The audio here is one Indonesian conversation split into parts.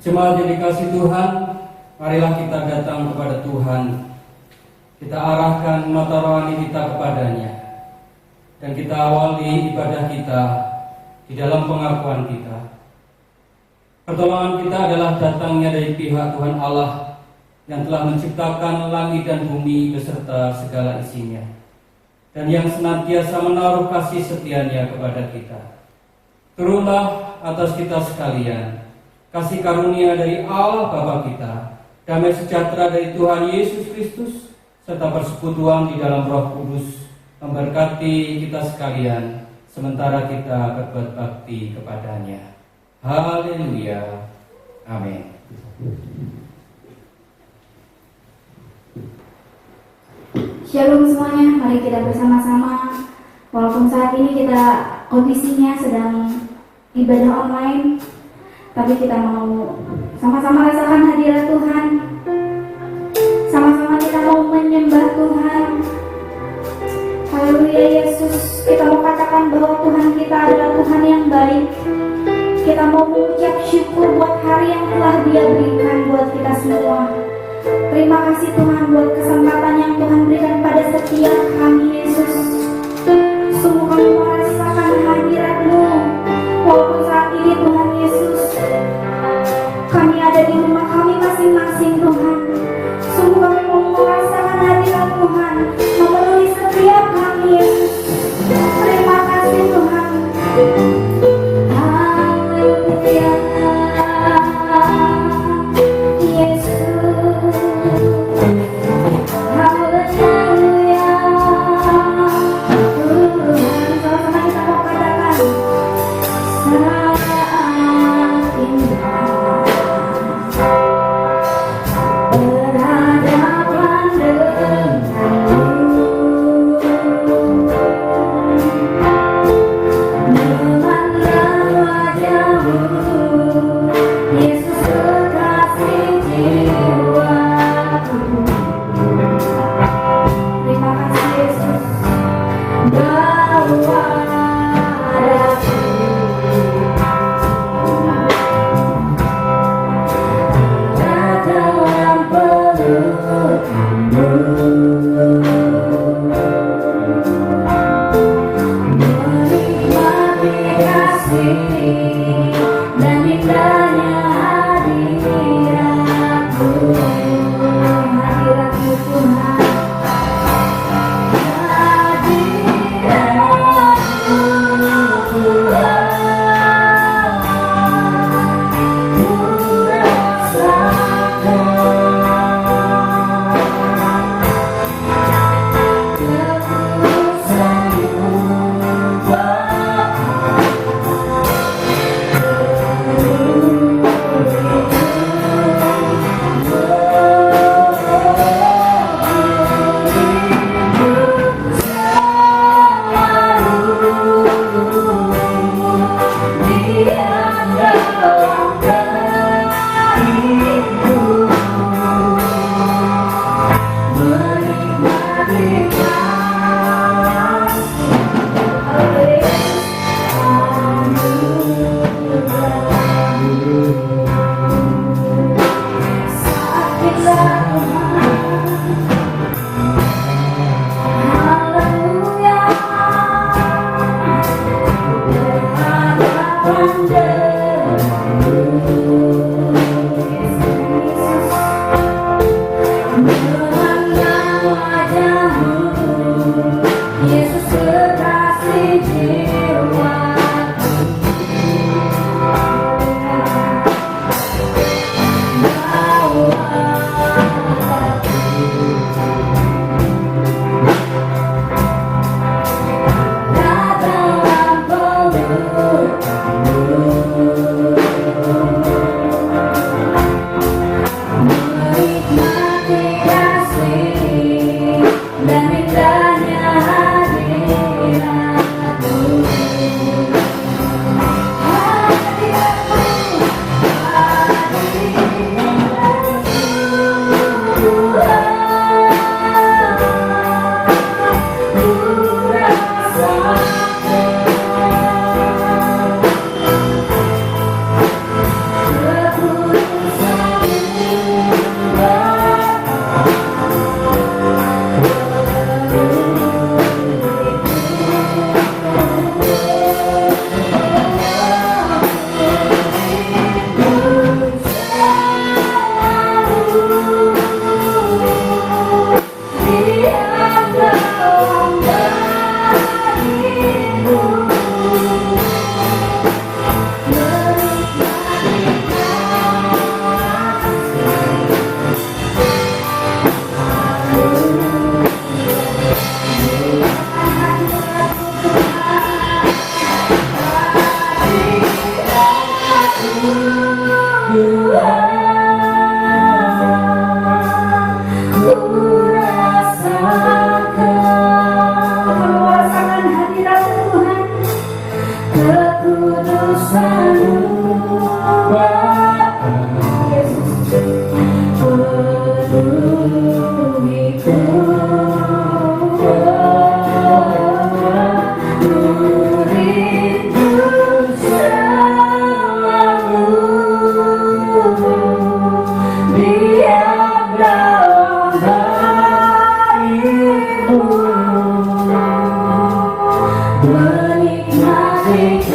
Jemaat yang dikasihi Tuhan, marilah kita datang kepada Tuhan. Kita arahkan mata rohani kita kepadanya, dan kita awali ibadah kita di dalam pengakuan kita. Pertolongan kita adalah datangnya dari pihak Tuhan Allah yang telah menciptakan langit dan bumi beserta segala isinya, dan yang senantiasa menaruh kasih setianya kepada kita. Turunlah atas kita sekalian kasih karunia dari Allah Bapa kita, damai sejahtera dari Tuhan Yesus Kristus, serta persekutuan di dalam Roh Kudus memberkati kita sekalian sementara kita berbuat bakti kepadanya. Haleluya. Amin. Shalom semuanya, mari kita bersama-sama. Walaupun saat ini kita kondisinya sedang ibadah online, tapi kita mau sama-sama rasakan hadirat Tuhan. Sama-sama kita mau menyembah Tuhan. Haleluya Yesus. Kita mau katakan bahwa Tuhan kita adalah Tuhan yang baik. Kita mau mengucap syukur buat hari yang telah Dia berikan buat kita semua. Terima kasih Tuhan buat kesempatan yang Tuhan berikan pada setiap kami Yesus. Sungguh kami merasakan hadirat-Mu. Walaupun saat ini Tuhan Yesus, kami ada di rumah kami masing-masing Tuhan. Sungguh kami mau merasakan hadirat Tuhan memenuhi setiap kami Yesus. Terima kasih Tuhan. Haleluya Yesus. Haleluya. Sama-sama kita mau katakan saat indah berhadapan denganmu, memandang wajahmu, Yesus kekasih jiwaku. Terima kasih Yesus. Bawa daku dalam pelukmu, menikmati kasih dan indahnya hadirat-Mu. Hadirat-Mu Tuhan. kuasamu Bapa Yesus penuhiku muridku selalu diam dalam baitmu menikmati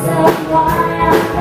Semua yang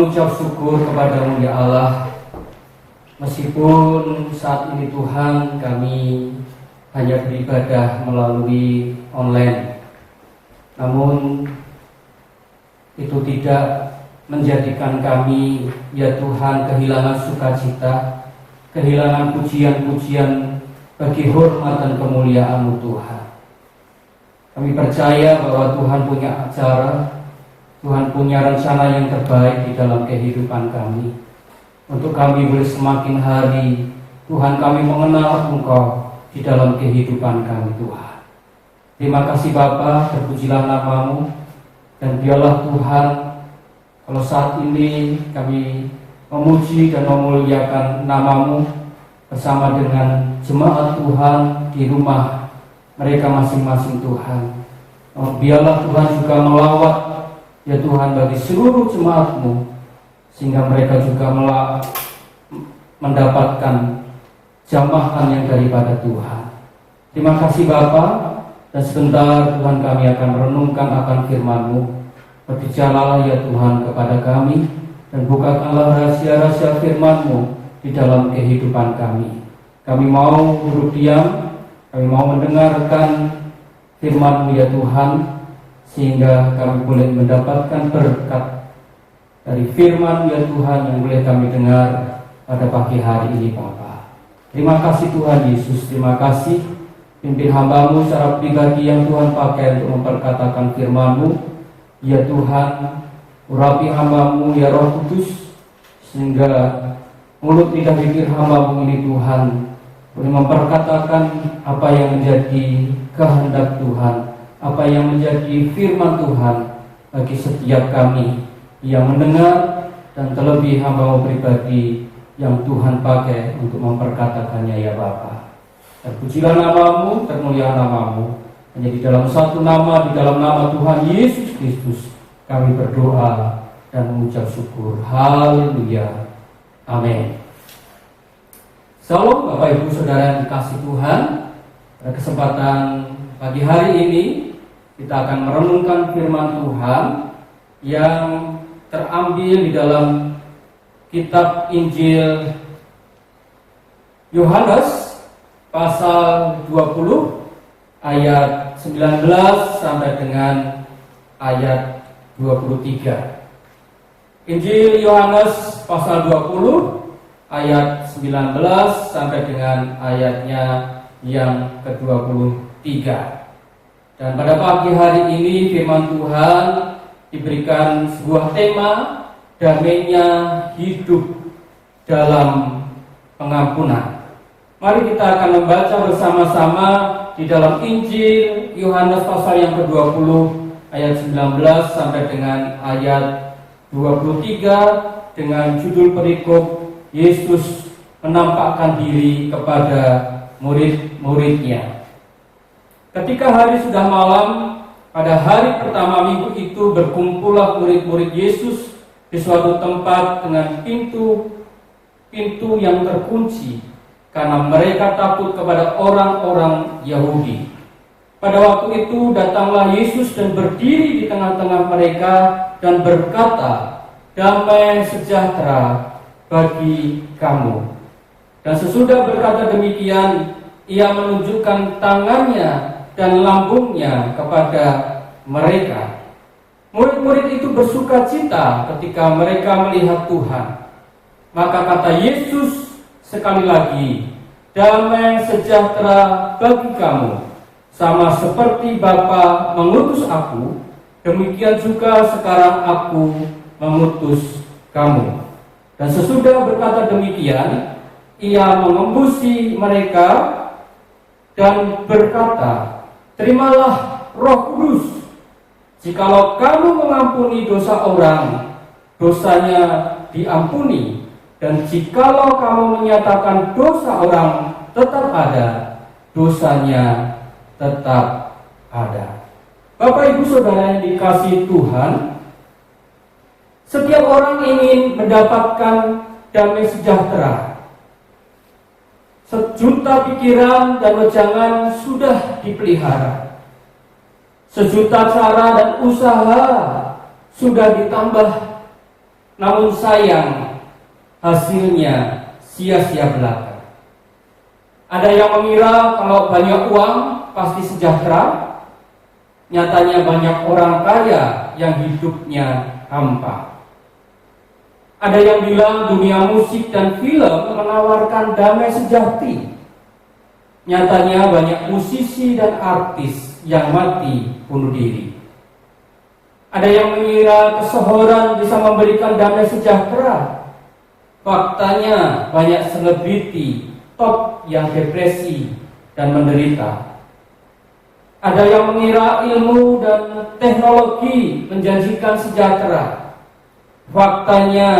mengucap syukur kepada-Mu ya Allah. Meskipun saat ini Tuhan kami hanya beribadah melalui online, namun itu tidak menjadikan kami ya Tuhan kehilangan sukacita, kehilangan pujian-pujian bagi hormat dan kemuliaan-Mu Tuhan. Kami percaya bahwa Tuhan punya acara, Tuhan punya rencana yang terbaik di dalam kehidupan kami. Untuk kami boleh semakin hari Tuhan kami mengenal Engkau di dalam kehidupan kami Tuhan. Terima kasih Bapa, terpujilah nama-Mu. Dan biarlah Tuhan, kalau saat ini kami memuji dan memuliakan nama-Mu bersama dengan jemaat Tuhan di rumah mereka masing-masing Tuhan. Biarlah Tuhan juga melawat ya Tuhan bagi seluruh jemaat-Mu, sehingga mereka juga mendapatkan jamahan yang daripada Tuhan. Terima kasih Bapa, dan sebentar Tuhan kami akan merenungkan akan firman-Mu. Berbicaralah ya Tuhan kepada kami, dan bukakanlah rahasia-rahasia firman-Mu di dalam kehidupan kami. Kami mau duduk diam, kami mau mendengarkan firman-Mu ya Tuhan, sehingga kami boleh mendapatkan berkat dari firman ya Tuhan yang boleh kami dengar pada pagi hari ini Bapa. Terima kasih Tuhan Yesus, terima kasih pimpin hamba-Mu secara pribadi yang Tuhan pakai untuk memperkatakan firman-Mu. Ya Tuhan, urapi hamba-Mu ya Roh Kudus, sehingga mulut lidah bibir hamba-Mu ini Tuhan boleh memperkatakan apa yang menjadi kehendak Tuhan, apa yang menjadi firman Tuhan bagi setiap kami yang mendengar, dan terlebih hamba-Mu pribadi yang Tuhan pakai untuk memperkatakannya ya Bapa. Terpujilah nama-Mu, termuliakan nama-Mu. Hanya di dalam satu nama, di dalam nama Tuhan Yesus Kristus kami berdoa dan mengucap syukur. Haleluya. Amin. Salam Bapak Ibu Saudara yang dikasihi Tuhan. Pada kesempatan pagi hari ini kita akan merenungkan firman Tuhan yang terambil di dalam kitab Injil Yohanes pasal 20 ayat 19 sampai dengan ayat 23. Injil Yohanes pasal 20 ayat 19 sampai dengan ayatnya yang ke-23. Dan pada pagi hari ini firman Tuhan diberikan sebuah tema, damainya hidup dalam pengampunan. Mari kita akan membaca bersama-sama di dalam Injil Yohanes pasal yang ke-20 ayat 19 sampai dengan ayat 23 dengan judul perikop Yesus menampakkan diri kepada murid-muridnya. Ketika hari sudah malam, pada hari pertama minggu itu berkumpullah murid-murid Yesus di suatu tempat dengan pintu yang terkunci, karena mereka takut kepada orang-orang Yahudi. Pada waktu itu datanglah Yesus dan berdiri di tengah-tengah mereka dan berkata, "Damai sejahtera bagi kamu." Dan sesudah berkata demikian, ia menunjukkan tangannya dan lambungnya kepada mereka. Murid-murid itu bersuka cita ketika mereka melihat Tuhan. Maka kata Yesus sekali lagi, "Damai sejahtera bagi kamu. Sama seperti Bapa mengutus aku, demikian juga sekarang aku mengutus kamu." Dan sesudah berkata demikian, ia mengembusi mereka dan berkata, "Terimalah Roh Kudus. Jikalau kamu mengampuni dosa orang, dosanya diampuni. Dan jikalau kamu menyatakan dosa orang tetap ada, dosanya tetap ada." Bapak Ibu Saudara yang dikasihi Tuhan, setiap orang ingin mendapatkan damai sejahtera. Sejuta pikiran dan wejangan sudah dipelihara. Sejuta cara dan usaha sudah ditambah. namun sayang hasilnya sia-sia belaka. Ada yang mengira kalau banyak uang pasti sejahtera. Nyatanya banyak orang kaya yang hidupnya hampa. Ada yang bilang dunia musik dan film menawarkan damai sejati. Nyatanya banyak musisi dan artis yang mati bunuh diri. Ada yang mengira kesohoran bisa memberikan damai sejahtera. Faktanya banyak selebriti top yang depresi dan menderita. Ada yang mengira ilmu dan teknologi menjanjikan sejahtera. Faktanya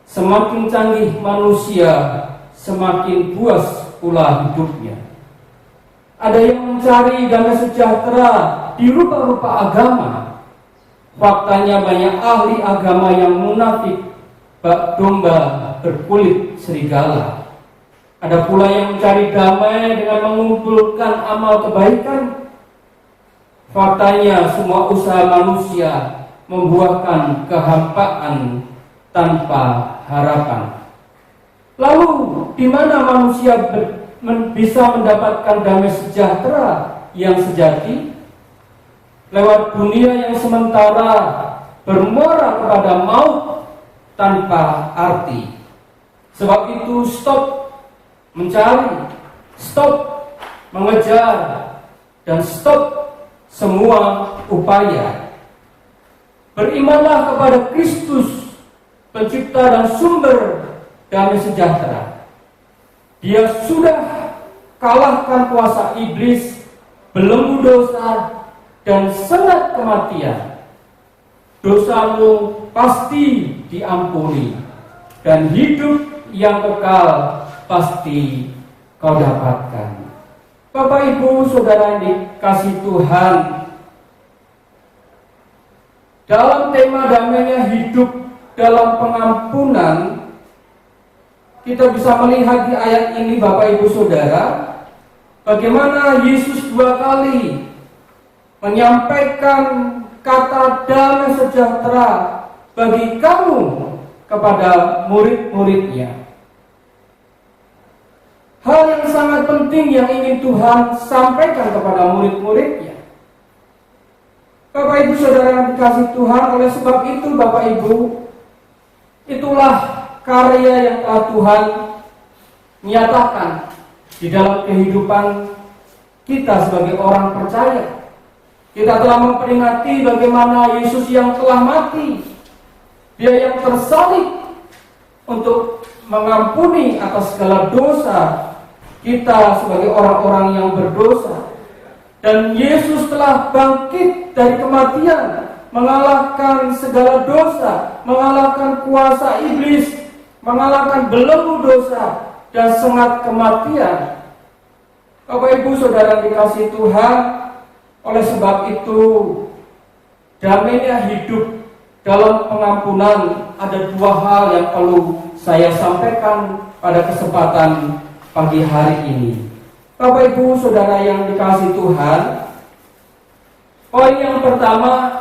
semakin canggih manusia, semakin puas pula hidupnya. Ada yang mencari damai sejahtera di rupa-rupa agama. Faktanya banyak ahli agama yang munafik, bak domba berkulit serigala. Ada pula yang mencari damai dengan mengumpulkan amal kebaikan. Faktanya semua usaha manusia membuahkan kehampaan tanpa harapan. Lalu di mana manusia bisa mendapatkan damai sejahtera yang sejati? Lewat dunia yang sementara bermuara kepada maut tanpa arti. Sebab itu stop mencari, stop mengejar, dan stop semua upaya. Berimanlah kepada Kristus, pencipta dan sumber damai sejahtera. Dia sudah kalahkan kuasa iblis, belenggu dosa, dan sengat kematian. Dosamu pasti diampuni, dan hidup yang kekal pasti kau dapatkan. Bapak, Ibu, Saudara dikasih Tuhan, dalam tema damainya hidup dalam pengampunan, kita bisa melihat di ayat ini, Bapak, Ibu, Saudara, bagaimana Yesus 2 kali menyampaikan kata damai sejahtera bagi kamu kepada murid-muridnya. Hal yang sangat penting yang ingin Tuhan sampaikan kepada murid-muridnya. Bapak, Ibu, Saudara yang dikasih Tuhan, oleh sebab itu Bapak, Ibu, itulah karya yang telah Tuhan nyatakan di dalam kehidupan kita sebagai orang percaya. Kita telah memperingati bagaimana Yesus yang telah mati, Dia yang tersalib untuk mengampuni atas segala dosa kita sebagai orang-orang yang berdosa. Dan Yesus telah bangkit dari kematian, mengalahkan segala dosa, mengalahkan kuasa iblis, mengalahkan belenggu dosa dan sengat kematian. Bapak, Ibu, Saudara dikasih Tuhan, oleh sebab itu damainya hidup dalam pengampunan. Ada 2 hal yang perlu saya sampaikan pada kesempatan pagi hari ini. Bapak, Ibu, Saudara yang dikasih Tuhan, poin yang pertama,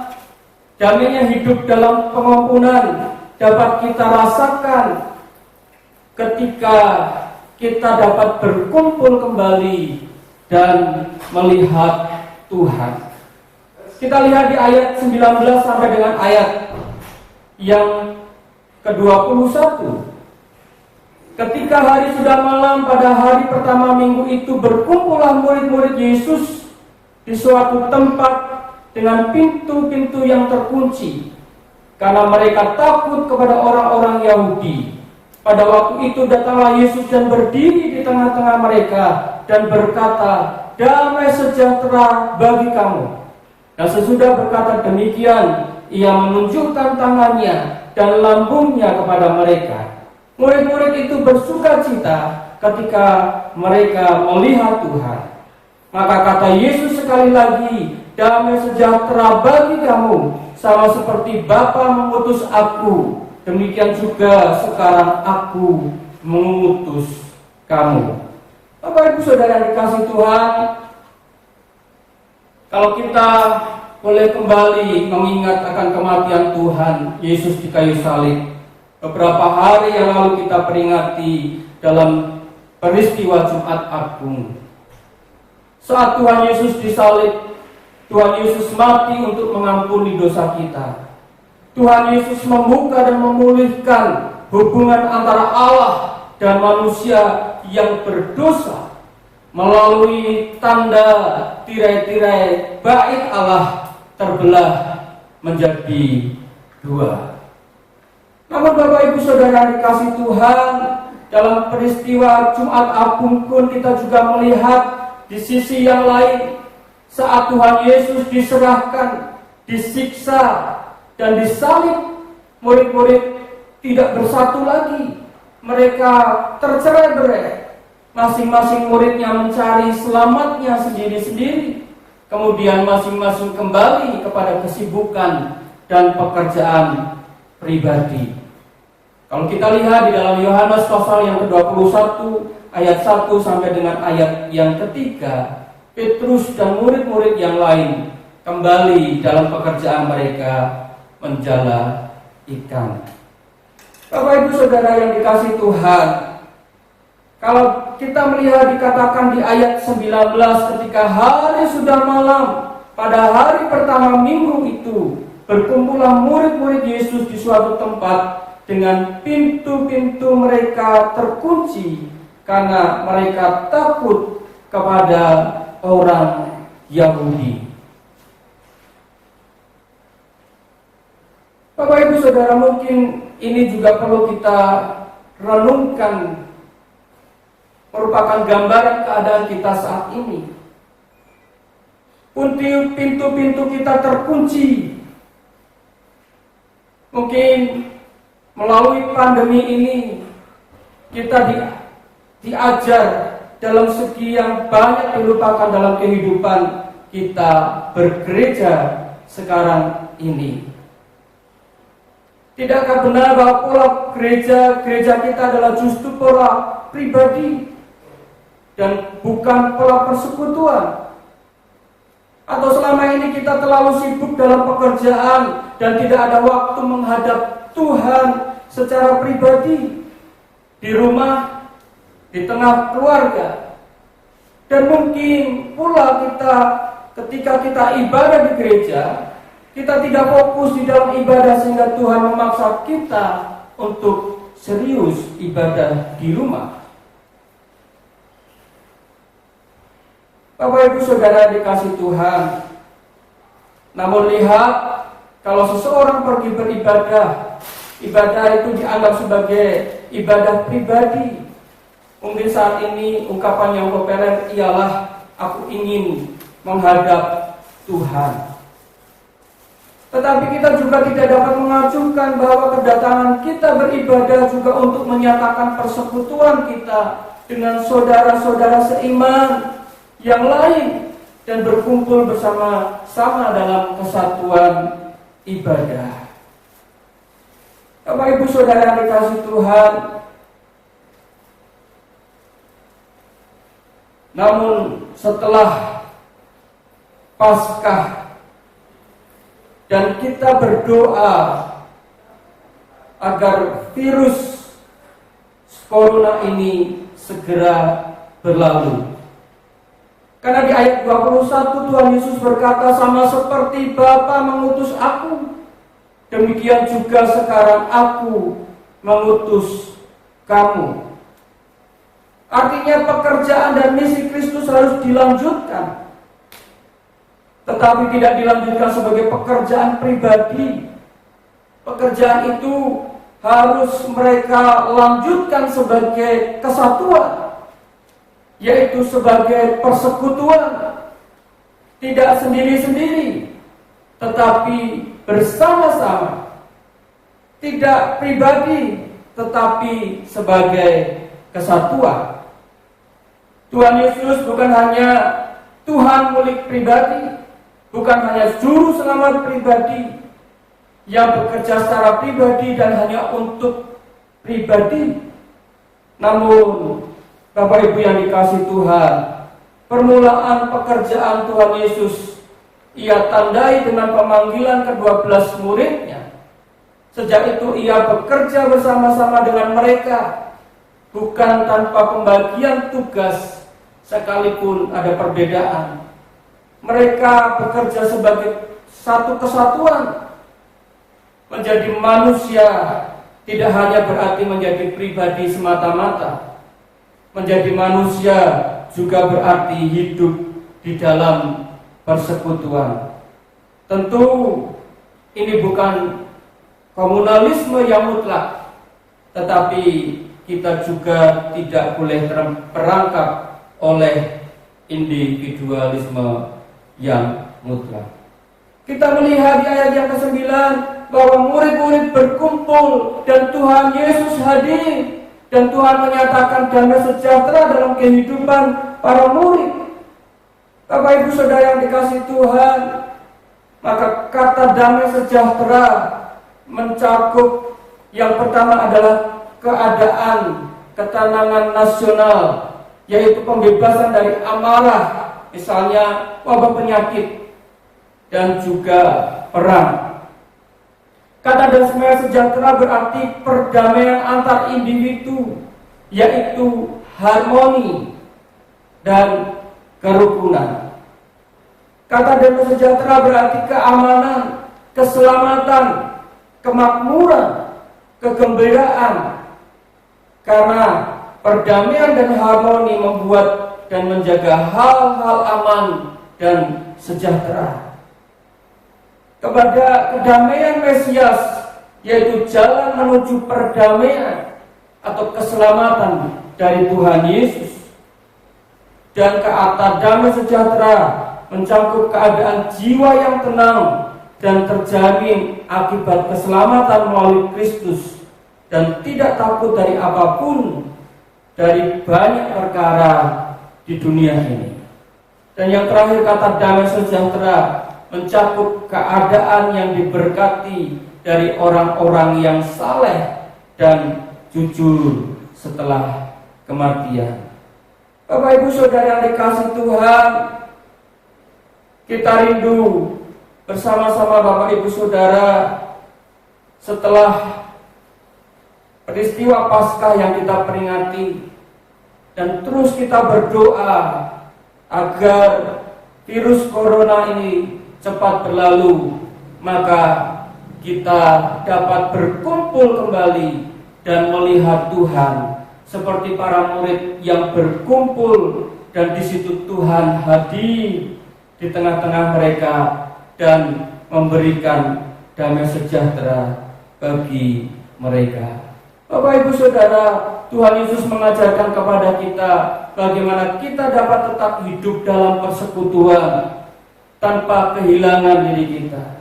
damainya hidup dalam pengampunan dapat kita rasakan ketika kita dapat berkumpul kembali dan melihat Tuhan. Kita lihat di ayat 19 sampai dengan ayat yang ke-21. Ketika hari sudah malam pada hari pertama minggu itu, berkumpullah murid-murid Yesus di suatu tempat dengan pintu-pintu yang terkunci, karena mereka takut kepada orang-orang Yahudi. Pada waktu itu datanglah Yesus dan berdiri di tengah-tengah mereka dan berkata, "Damai sejahtera bagi kamu." Dan sesudah berkata demikian, Ia menunjukkan tangannya dan lambungnya kepada mereka. Murid-murid itu bersuka cita ketika mereka melihat Tuhan. Maka kata Yesus sekali lagi, "Damai sejahtera bagi kamu, sama seperti Bapa mengutus aku, demikian juga sekarang aku mengutus kamu." Bapak, Ibu, Saudara yang dikasih Tuhan, kalau kita boleh kembali mengingat akan kematian Tuhan Yesus di kayu salib. Beberapa hari yang lalu kita peringati dalam peristiwa Jumat Agung. Saat Tuhan Yesus disalib, Tuhan Yesus mati untuk mengampuni dosa kita. Tuhan Yesus membuka dan memulihkan hubungan antara Allah dan manusia yang berdosa melalui tanda tirai-tirai bait Allah terbelah menjadi dua. Namun Bapak Ibu Saudara dikasih Tuhan, dalam peristiwa Jumat Agung pun kita juga melihat di sisi yang lain, saat Tuhan Yesus diserahkan, disiksa, dan disalib, murid-murid tidak bersatu lagi. Mereka tercerai-berai. Masing-masing muridnya mencari selamatnya sendiri-sendiri. Kemudian masing-masing kembali kepada kesibukan dan pekerjaan pribadi. Kalau kita lihat di dalam Yohanes pasal yang ke-21 ayat 1 sampai dengan ayat yang ketiga, Petrus dan murid-murid yang lain kembali dalam pekerjaan mereka menjala ikan. Bapak Ibu Saudara yang dikasihi Tuhan, kalau kita melihat dikatakan di ayat 19, ketika hari sudah malam, pada hari pertama minggu itu, berkumpullah murid-murid Yesus di suatu tempat dengan pintu-pintu mereka terkunci karena mereka takut kepada orang Yahudi. Bapak Ibu Saudara, mungkin ini juga perlu kita renungkan, merupakan gambaran keadaan kita saat ini. Pintu-pintu kita terkunci. Mungkin melalui pandemi ini kita diajar dalam segi yang banyak dilupakan dalam kehidupan kita bergereja sekarang ini. Tidakkah benar bahwa pola gereja kita adalah justru pola pribadi dan bukan pola persekutuan? Atau selama ini kita terlalu sibuk dalam pekerjaan dan tidak ada waktu menghadap Tuhan secara pribadi, di rumah, di tengah keluarga. Dan mungkin pula ketika kita ibadah di gereja, kita tidak fokus di dalam ibadah sehingga Tuhan memaksa kita untuk serius ibadah di rumah. Bapak Ibu Saudara dikasih Tuhan, namun lihat, kalau seseorang pergi beribadah, ibadah itu dianggap sebagai ibadah pribadi. Mungkin saat ini ungkapan yang populer ialah aku ingin menghadap Tuhan. Tetapi kita juga tidak dapat mengajukan bahwa kedatangan kita beribadah juga untuk menyatakan persekutuan kita dengan saudara-saudara seiman yang lain dan berkumpul bersama-sama dalam kesatuan ibadah. Bapak Ibu Saudara yang dikasihi Tuhan, namun setelah Paskah dan kita berdoa agar virus corona ini segera berlalu. Karena di ayat 21 Tuhan Yesus berkata, sama seperti Bapa mengutus aku, demikian juga sekarang aku mengutus kamu. Artinya pekerjaan dan misi Kristus harus dilanjutkan, tetapi tidak dilanjutkan sebagai pekerjaan pribadi. Pekerjaan itu harus mereka lanjutkan sebagai kesatuan, yaitu sebagai persekutuan, tidak sendiri-sendiri, tetapi bersama-sama, tidak pribadi, tetapi sebagai kesatuan. Tuhan Yesus bukan hanya Tuhan mulik pribadi, bukan hanya juru selamat pribadi yang bekerja secara pribadi dan hanya untuk pribadi. Namun Bapak Ibu yang dikasihi Tuhan, permulaan pekerjaan Tuhan Yesus ia tandai dengan pemanggilan ke-12 muridnya. Sejak itu ia bekerja bersama-sama dengan mereka, bukan tanpa pembagian tugas sekalipun ada perbedaan. Mereka bekerja sebagai satu kesatuan. Menjadi manusia tidak hanya berarti menjadi pribadi semata-mata. Menjadi manusia juga berarti hidup di dalam persekutuan. Tentu ini bukan komunalisme yang mutlak, tetapi kita juga tidak boleh terperangkap oleh individualisme yang mutlak. Kita melihat di ayat yang ke-9 bahwa murid-murid berkumpul dan Tuhan Yesus hadir, dan Tuhan menyatakan damai sejahtera dalam kehidupan para murid. Bapak Ibu Saudara yang dikasihi Tuhan, maka kata damai sejahtera mencakup yang pertama adalah keadaan ketenangan nasional, yaitu pembebasan dari amarah, misalnya wabah penyakit, dan juga perang. Kata damai sejahtera berarti perdamaian antar individu, yaitu harmoni dan kerukunan. Kata damai sejahtera berarti keamanan, keselamatan, kemakmuran, kegembiraan. Karena perdamaian dan harmoni membuat dan menjaga hal-hal aman dan sejahtera. Kepada kedamaian Mesias, yaitu jalan menuju perdamaian atau keselamatan dari Tuhan Yesus. Dan kata damai sejahtera mencakup keadaan jiwa yang tenang dan terjamin akibat keselamatan melalui Kristus, dan tidak takut dari apapun dari banyak perkara di dunia ini. Dan yang terakhir, kata damai sejahtera mencakup keadaan yang diberkati dari orang-orang yang saleh dan jujur setelah kematian. Bapak Ibu Saudara yang dikasihi Tuhan, kita rindu bersama-sama Bapak Ibu Saudara setelah peristiwa Paskah yang kita peringati, dan terus kita berdoa agar virus corona ini cepat berlalu, maka kita dapat berkumpul kembali dan melihat Tuhan seperti para murid yang berkumpul, dan di situ Tuhan hadir di tengah-tengah mereka dan memberikan damai sejahtera bagi mereka. Bapak Ibu Saudara, Tuhan Yesus mengajarkan kepada kita bagaimana kita dapat tetap hidup dalam persekutuan tanpa kehilangan diri kita.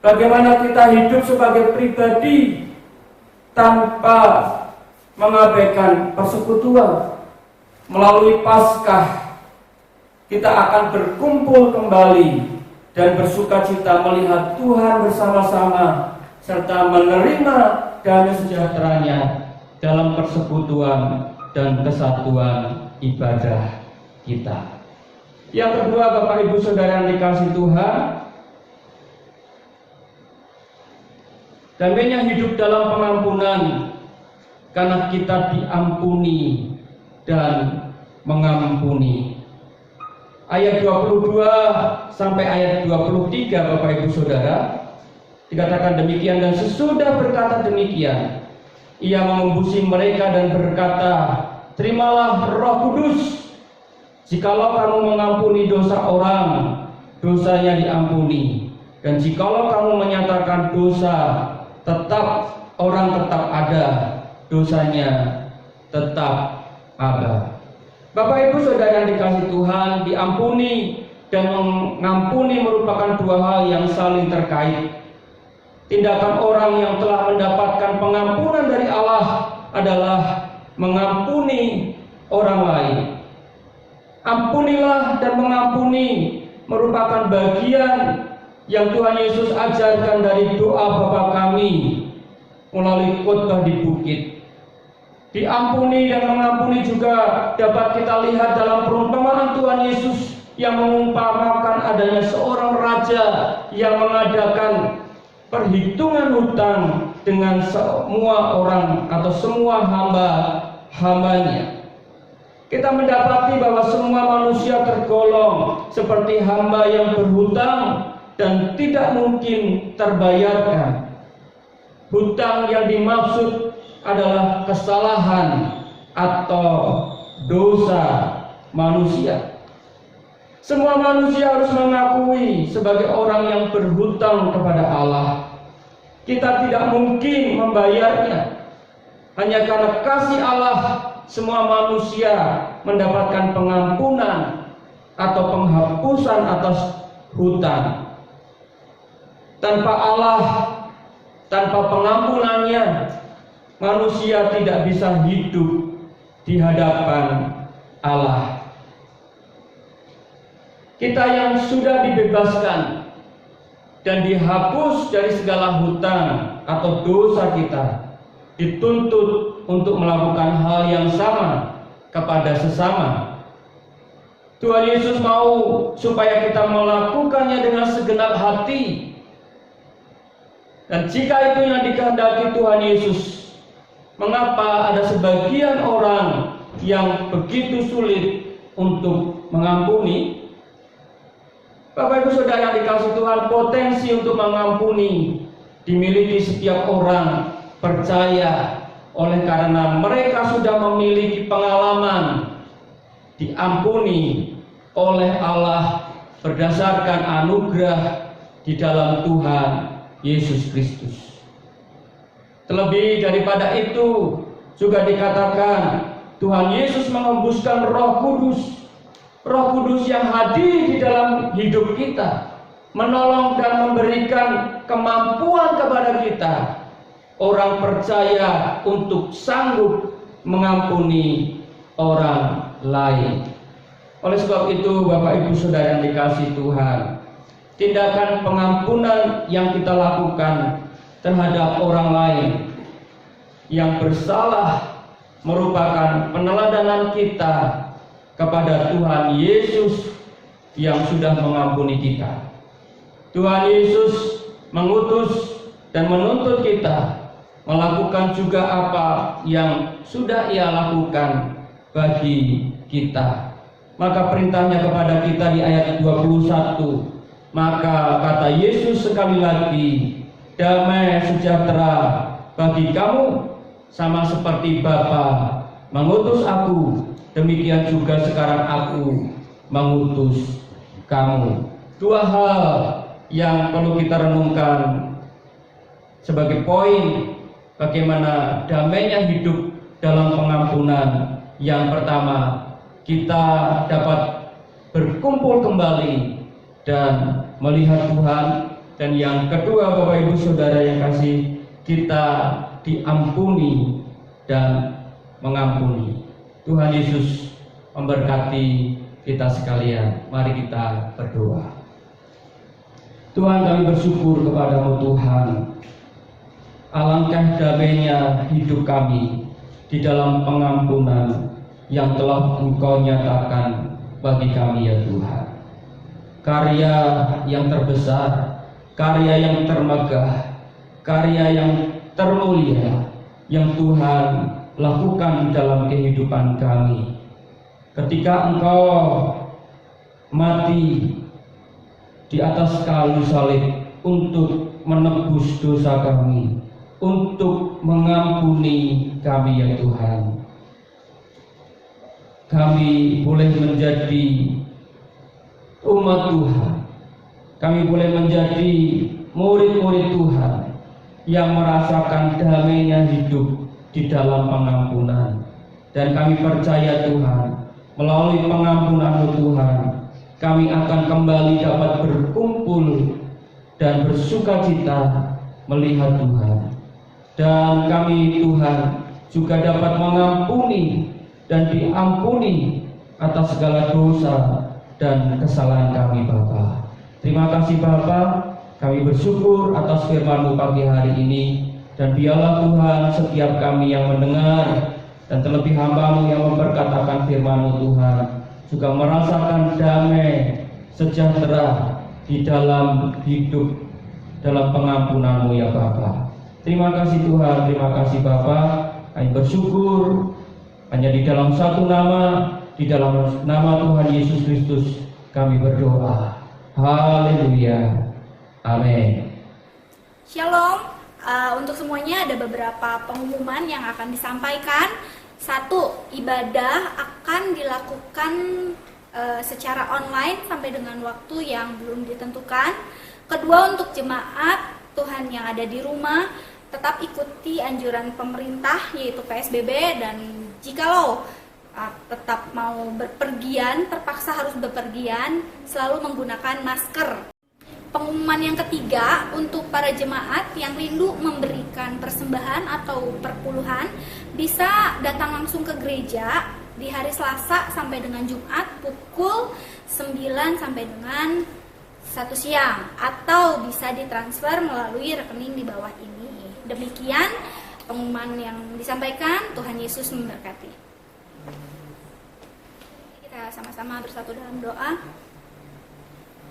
Bagaimana kita hidup sebagai pribadi tanpa mengabaikan persekutuan. Melalui Paskah kita akan berkumpul kembali dan bersukacita melihat Tuhan bersama-sama, serta menerima damai sejahteranya dalam persekutuan dan kesatuan ibadah kita. Yang kedua, Bapak Ibu Saudara yang dikasihi Tuhan, damainya hidup dalam pengampunan, karena kita diampuni dan mengampuni. Ayat 22 sampai ayat 23, Bapak Ibu Saudara, dikatakan demikian, dan sesudah berkata demikian, ia mengembusi mereka dan berkata, terimalah Roh Kudus. Jikalau kamu mengampuni dosa orang, dosanya diampuni. Dan jikalau kamu menyatakan dosa, orang tetap ada, dosanya tetap ada. Bapak Ibu Saudara yang dikasihi Tuhan, diampuni dan mengampuni merupakan dua hal yang saling terkait. Tindakan orang yang telah mendapatkan pengampunan dari Allah adalah mengampuni orang lain. Ampunilah dan mengampuni merupakan bagian yang Tuhan Yesus ajarkan dari doa Bapa kami melalui khotbah di bukit. Diampuni dan mengampuni juga dapat kita lihat dalam perumpamaan Tuhan Yesus yang mengumpamakan adanya seorang raja yang mengadakan perhitungan hutang dengan semua orang atau semua hamba-hambanya. Kita mendapati bahwa semua manusia tergolong seperti hamba yang berhutang dan tidak mungkin terbayarkan. Hutang yang dimaksud adalah kesalahan atau dosa manusia. Semua manusia harus mengakui sebagai orang yang berhutang kepada Allah. Kita tidak mungkin membayarnya. Hanya karena kasih Allah, semua manusia mendapatkan pengampunan atau penghapusan atas hutang. Tanpa Allah, tanpa pengampunannya, manusia tidak bisa hidup di hadapan Allah. Kita yang sudah dibebaskan dan dihapus dari segala hutang atau dosa kita, dituntut untuk melakukan hal yang sama kepada sesama. Tuhan Yesus mau supaya kita melakukannya dengan segenap hati. Dan jika itu yang dikehendaki Tuhan Yesus, mengapa ada sebagian orang yang begitu sulit untuk mengampuni? Bapak Ibu Saudara yang dikasihi Tuhan, potensi untuk mengampuni dimiliki setiap orang percaya, oleh karena mereka sudah memiliki pengalaman diampuni oleh Allah berdasarkan anugerah di dalam Tuhan Yesus Kristus. Terlebih daripada itu, juga dikatakan Tuhan Yesus mengembuskan Roh Kudus. Roh Kudus yang hadir di dalam hidup kita, menolong dan memberikan kemampuan kepada kita, orang percaya, untuk sanggup mengampuni orang lain. Oleh sebab itu, Bapak Ibu Saudara yang dikasihi Tuhan, tindakan pengampunan yang kita lakukan terhadap orang lain yang bersalah merupakan peneladanan kita kepada Tuhan Yesus yang sudah mengampuni kita. Tuhan Yesus mengutus dan menuntut kita melakukan juga apa yang sudah Ia lakukan bagi kita. Maka perintahnya kepada kita di ayat 21, maka kata Yesus sekali lagi, damai sejahtera bagi kamu, sama seperti Bapa mengutus aku, demikian juga sekarang aku mengutus kamu. Dua hal yang perlu kita renungkan sebagai poin bagaimana damainya hidup dalam pengampunan. Yang pertama, kita dapat berkumpul kembali dan melihat Tuhan. Dan yang kedua, Bapak Ibu Saudara yang kasih, kita diampuni dan mengampuni. Tuhan Yesus memberkati kita sekalian. Mari kita berdoa. Tuhan, kami bersyukur kepada-Mu Tuhan. Alangkah damainya hidup kami di dalam pengampunan yang telah Engkau nyatakan bagi kami, ya Tuhan. Karya yang terbesar, karya yang termegah, karya yang termulia yang Tuhan lakukan di dalam kehidupan kami. Ketika Engkau mati di atas kayu salib untuk menebus dosa kami, untuk mengampuni kami, ya Tuhan. Kami boleh menjadi umat Tuhan, kami boleh menjadi murid-murid Tuhan yang merasakan damainya hidup di dalam pengampunan. Dan kami percaya Tuhan, melalui pengampunan-Mu Tuhan, kami akan kembali dapat berkumpul dan bersukacita melihat Tuhan. Dan kami Tuhan juga dapat mengampuni dan diampuni atas segala dosa dan kesalahan kami, Bapa. Terima kasih Bapa. Kami bersyukur atas firman-Mu pagi hari ini. Dan biarlah Tuhan setiap kami yang mendengar, dan terlebih hamba-Mu yang memperkatakan firman-Mu Tuhan, juga merasakan damai sejahtera di dalam hidup, dalam pengampunan-Mu ya Bapa. Terima kasih Tuhan, terima kasih Bapa. Kami bersyukur hanya di dalam satu nama, di dalam nama Tuhan Yesus Kristus kami berdoa. Haleluya. Amin. Shalom. Untuk semuanya ada beberapa pengumuman yang akan disampaikan. 1. Ibadah akan dilakukan secara online sampai dengan waktu yang belum ditentukan. Kedua, untuk jemaat Tuhan yang ada di rumah, tetap ikuti anjuran pemerintah yaitu PSBB, dan jikalau tetap mau berpergian, terpaksa harus berpergian, selalu menggunakan masker. Pengumuman yang ketiga, untuk para jemaat yang rindu memberikan persembahan atau perpuluhan, bisa datang langsung ke gereja di hari Selasa sampai dengan Jumat pukul 9 sampai dengan 1 siang, atau bisa ditransfer melalui rekening di bawah ini. Demikian pengumuman yang disampaikan. Tuhan Yesus memberkati. Kita sama-sama bersatu dalam doa.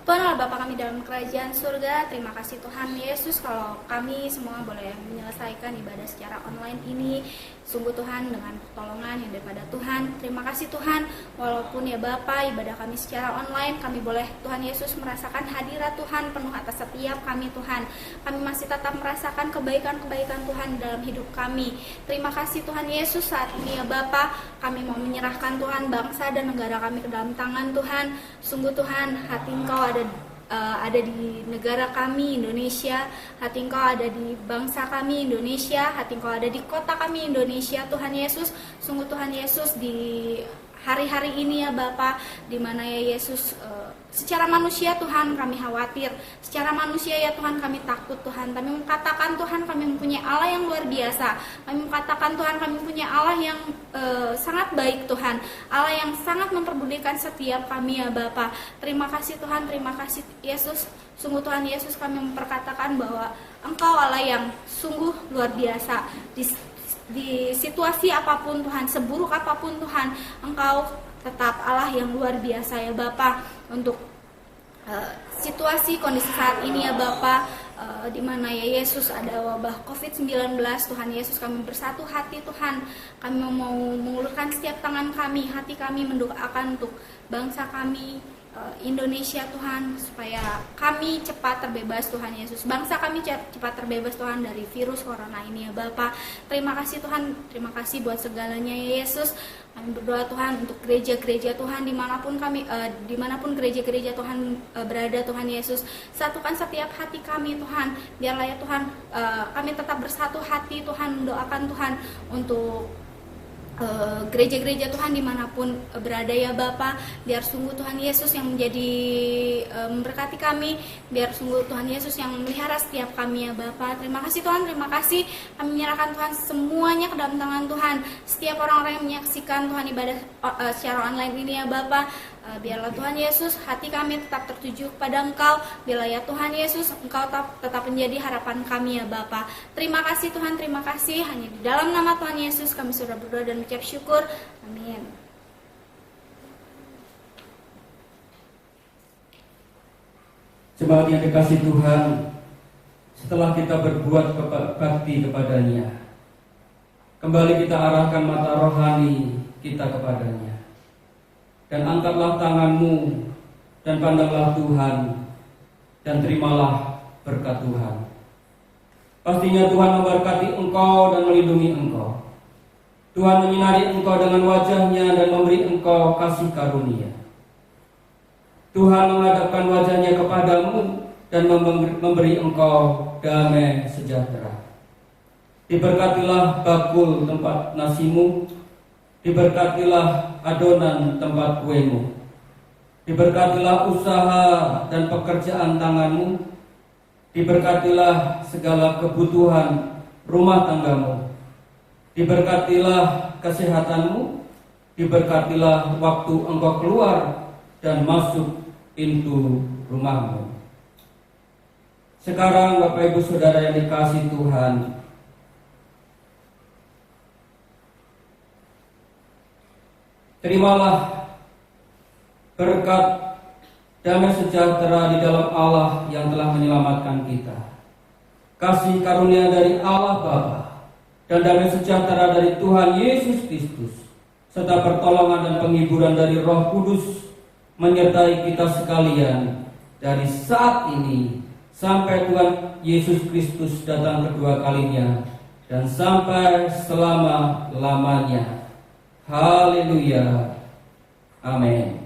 Tuhan Allah Bapa kami dalam kerajaan surga, terima kasih Tuhan Yesus kalau kami semua boleh menyelesaikan ibadah secara online ini. Sungguh Tuhan dengan pertolongan yang daripada Tuhan. Terima kasih Tuhan, walaupun ya Bapa ibadah kami secara online, kami boleh Tuhan Yesus merasakan hadirat Tuhan penuh atas setiap kami Tuhan. Kami masih tetap merasakan kebaikan-kebaikan Tuhan dalam hidup kami. Terima kasih Tuhan Yesus, saat ini ya Bapa kami mau menyerahkan Tuhan bangsa dan negara kami ke dalam tangan Tuhan. Sungguh Tuhan, hati Engkau ada di negara kami Indonesia, hati Engkau ada di bangsa kami Indonesia, hati Engkau ada di kota kami Indonesia Tuhan Yesus. Sungguh Tuhan Yesus, di hari-hari ini ya Bapa, di mana ya Yesus secara manusia Tuhan kami khawatir, secara manusia ya Tuhan kami takut Tuhan. Kami mengatakan Tuhan kami mempunyai Allah yang luar biasa, kami mengatakan Tuhan kami mempunyai Allah yang sangat baik Tuhan, Allah yang sangat memperdulikan setiap kami ya Bapa. Terima kasih Tuhan, terima kasih Yesus. Sungguh Tuhan Yesus kami memperkatakan bahwa Engkau Allah yang sungguh luar biasa. Di situasi apapun Tuhan, seburuk apapun Tuhan, Engkau tetap Allah yang luar biasa ya Bapa. Untuk situasi kondisi saat ini ya Bapa, di mana ya Yesus ada wabah COVID-19, Tuhan Yesus kami bersatu hati Tuhan. Kami mau mengulurkan setiap tangan kami, hati kami mendoakan untuk bangsa kami Indonesia Tuhan, supaya kami cepat terbebas Tuhan Yesus. Bangsa kami cepat terbebas Tuhan dari virus corona ini ya Bapa. Terima kasih Tuhan, terima kasih buat segalanya ya Yesus. Kami berdoa Tuhan untuk gereja-gereja Tuhan dimanapun gereja-gereja Tuhan berada Tuhan Yesus. Satukan setiap hati kami Tuhan, biarlah ya Tuhan kami tetap bersatu hati Tuhan, mendoakan Tuhan untuk gereja-gereja Tuhan dimanapun berada ya Bapa. Biar sungguh Tuhan Yesus yang menjadi memberkati kami, biar sungguh Tuhan Yesus yang memelihara setiap kami ya Bapa. Terima kasih Tuhan, terima kasih. Kami menyerahkan Tuhan semuanya ke dalam tangan Tuhan. Setiap orang-orang yang menyaksikan Tuhan ibadah secara online ini ya Bapa, biarlah Tuhan Yesus hati kami tetap tertuju kepada Engkau. Biarlah ya Tuhan Yesus Engkau tetap menjadi harapan kami ya Bapa. Terima kasih Tuhan, terima kasih. Hanya di dalam nama Tuhan Yesus kami sudah berdoa dan ucap syukur. Amin. Jemaat yang dikasih Tuhan, setelah kita berbuat bakti kepadanya, kembali kita arahkan mata rohani kita kepadanya. Dan angkatlah tanganmu dan pandanglah Tuhan dan terimalah berkat Tuhan. Pastinya Tuhan memberkati engkau dan melindungi engkau. Tuhan menyinari engkau dengan wajahnya dan memberi engkau kasih karunia. Tuhan menghadapkan wajahnya kepadamu dan memberi engkau damai sejahtera. Diberkatilah bakul tempat nasimu, diberkatilah adonan tempat kuemu, diberkatilah usaha dan pekerjaan tanganmu, diberkatilah segala kebutuhan rumah tanggamu, diberkatilah kesehatanmu, diberkatilah waktu engkau keluar dan masuk pintu rumahmu. Sekarang Bapak Ibu Saudara yang dikasihi Tuhan, terimalah berkat damai sejahtera di dalam Allah yang telah menyelamatkan kita, kasih karunia dari Allah Bapa, dan damai sejahtera dari Tuhan Yesus Kristus, serta pertolongan dan penghiburan dari Roh Kudus menyertai kita sekalian dari saat ini sampai Tuhan Yesus Kristus datang kedua kalinya dan sampai selama-lamanya. Haleluya. Amin.